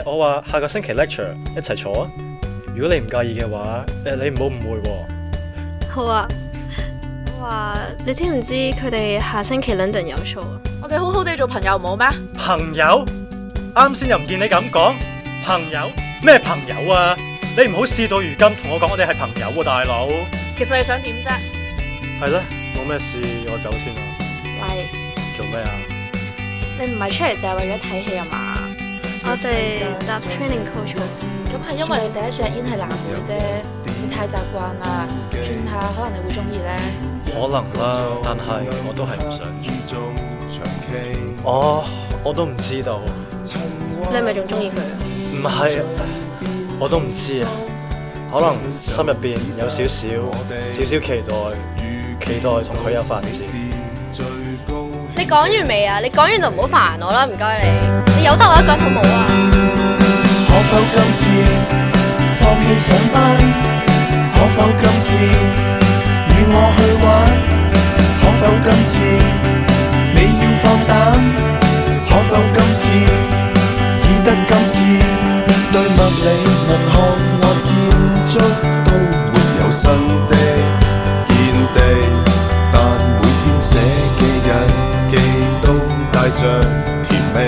我話下個星期 lecture 一齊坐啊。如果你唔介意嘅話，你唔好誤會喎。好啊。我話你知唔知佢哋下星期 London 有 show 啊？我哋好好地做朋友唔好咩？朋友？啱先又唔見你咁講。朋友？咩朋友啊？你唔好事到如今同我講我哋係朋友喎，大佬。其實你想點啫？係啦，冇咩事，我走先啦。喂，做咩啊？你唔係出嚟就係為咗睇戲啊嘛？我哋搭 training coach 咁係因為你第一隻煙係藍莓啫，你太習慣啦，轉下可能你會中意咧。可能啦，但係我都係唔想。我都唔知道。你係咪仲中意佢啊？唔係，我都唔知啊。可能心入邊有少少期待同佢有發展。你講完未啊？你講完就唔好煩我啦，唔該你。你由得我一個好冇啊？可否今次放棄上班？可否今次與我去玩？可否今次你要放膽？可否今次只得今次？對物理、文學或建築都沒有新的見地，但每天寫嘅日記都帶着甜味。